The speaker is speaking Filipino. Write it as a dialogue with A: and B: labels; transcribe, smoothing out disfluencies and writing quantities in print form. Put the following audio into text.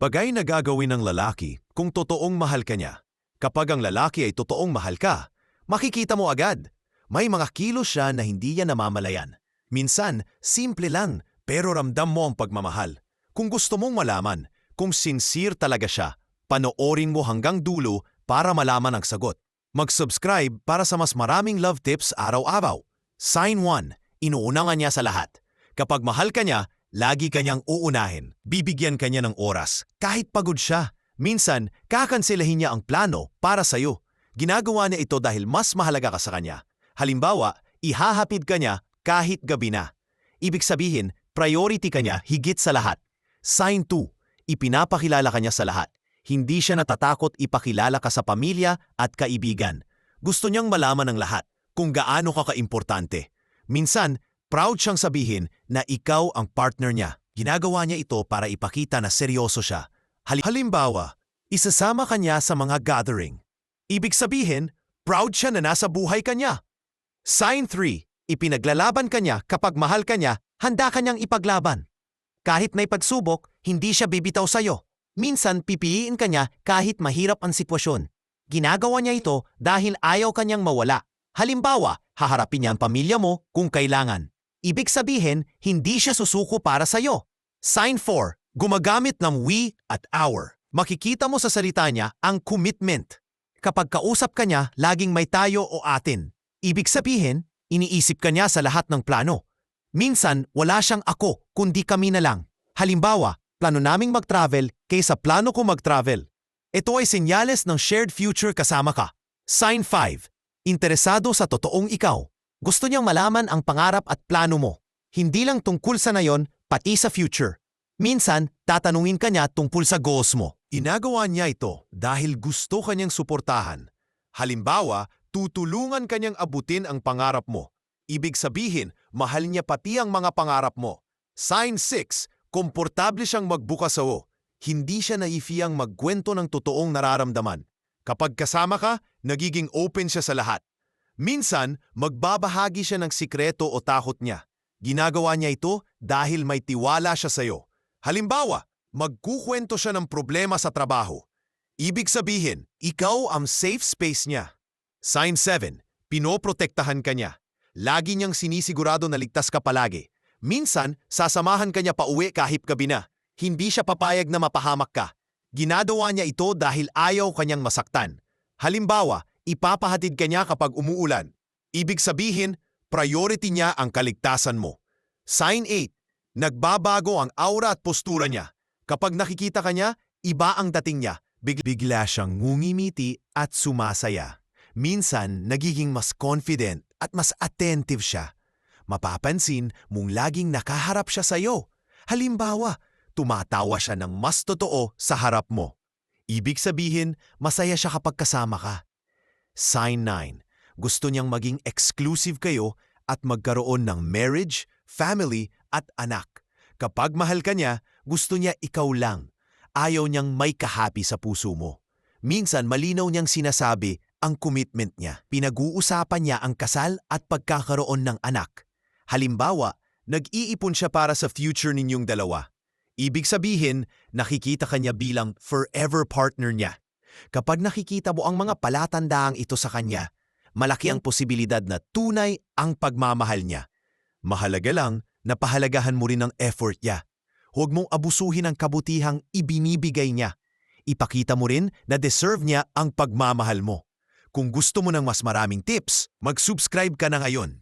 A: Bagay na gagawin ng lalaki kung totoong mahal ka niya. Kapag ang lalaki ay totoong mahal ka, makikita mo agad. May mga kilos siya na hindi niya namamalayan. Minsan, simple lang, pero ramdam mo ang pagmamahal. Kung gusto mong malaman kung sincere talaga siya, panoorin mo hanggang dulo para malaman ang sagot. Mag-subscribe para sa mas maraming love tips araw-araw. Sign 1. Inuuna nga niya sa lahat. Kapag mahal ka niya, lagi kanyang uunahin. Bibigyan ka niya ng oras, kahit pagod siya. Minsan, kakansilahin niya ang plano para sa'yo. Ginagawa niya ito dahil mas mahalaga ka sa kanya. Halimbawa, ihahapid ka niya kahit gabi na. Ibig sabihin, priority ka niya higit sa lahat. Sign 2. Ipinapakilala ka niya sa lahat. Hindi siya natatakot ipakilala ka sa pamilya at kaibigan. Gusto niyang malaman ng lahat kung gaano ka kaimportante. Minsan, proud siyang sabihin na ikaw ang partner niya. Ginagawa niya ito para ipakita na seryoso siya. Halimbawa, isasama ka niya sa mga gathering. Ibig sabihin, proud siya na nasa buhay ka niya. Sign 3. Ipinaglalaban ka niya kapag mahal ka niya, handa ka niyang ipaglaban. Kahit may pagsubok, hindi siya bibitaw sa'yo. Minsan pipiliin ka niya kahit mahirap ang sitwasyon. Ginagawa niya ito dahil ayaw ka niyang mawala. Halimbawa, haharapin niya ang pamilya mo kung kailangan. Ibig sabihin, hindi siya susuko para sa'yo. Sign 4. Gumagamit ng we at our. Makikita mo sa salita niya ang commitment. Kapag kausap ka niya, laging may tayo o atin. Ibig sabihin, iniisip ka niya sa lahat ng plano. Minsan, wala siyang ako, kundi kami na lang. Halimbawa, plano naming mag-travel kaysa plano ko mag-travel. Ito ay senyales ng shared future kasama ka. Sign 5. Interesado sa totoong ikaw. Gusto niyang malaman ang pangarap at plano mo. Hindi lang tungkol sa ngayon, pati sa future. Minsan, tatanungin ka niya tungkol sa goals mo. Inagawa niya ito dahil gusto kanyang suportahan. Halimbawa, tutulungan kanyang abutin ang pangarap mo. Ibig sabihin, mahal niya pati ang mga pangarap mo. Sign 6. Komportable siyang magbukas sa'yo. Hindi siya naifiyang magkwento ng totoong nararamdaman. Kapag kasama ka, nagiging open siya sa lahat. Minsan, magbabahagi siya ng sikreto o takot niya. Ginagawa niya ito dahil may tiwala siya sa'yo. Halimbawa, magkukwento siya ng problema sa trabaho. Ibig sabihin, ikaw ang safe space niya. Sign 7. Pinoprotektahan ka niya. Lagi niyang sinisigurado na ligtas ka palagi. Minsan, sasamahan ka niya pauwi kahit gabi na. Hindi siya papayag na mapahamak ka. Ginagawa niya ito dahil ayaw kanyang masaktan. Halimbawa, ipapahatid ka niya kapag umuulan. Ibig sabihin, priority niya ang kaligtasan mo. Sign 8. Nagbabago ang aura at postura niya. Kapag nakikita ka niya, iba ang dating niya. Bigla siyang ngumimiti at sumasaya. Minsan, nagiging mas confident at mas attentive siya. Mapapansin mong laging nakaharap siya sa'yo. Halimbawa, tumatawa siya ng mas totoo sa harap mo. Ibig sabihin, masaya siya kapag kasama ka. Sign 9. Gusto niyang maging exclusive kayo at magkaroon ng marriage, family at anak. Kapag mahal ka niya, gusto niya ikaw lang. Ayaw niyang may kahapi sa puso mo. Minsan malinaw niyang sinasabi ang commitment niya. Pinag-uusapan niya ang kasal at pagkakaroon ng anak. Halimbawa, nag-iipon siya para sa future ninyong dalawa. Ibig sabihin, nakikita ka niya bilang forever partner niya. Kapag nakikita mo ang mga palatandaang ito sa kanya, malaki ang posibilidad na tunay ang pagmamahal niya. Mahalaga lang na pahalagahan mo rin ang effort niya. Huwag mong abusuhin ang kabutihang ibinibigay niya. Ipakita mo rin na deserve niya ang pagmamahal mo. Kung gusto mo ng mas maraming tips, mag-subscribe ka na ngayon.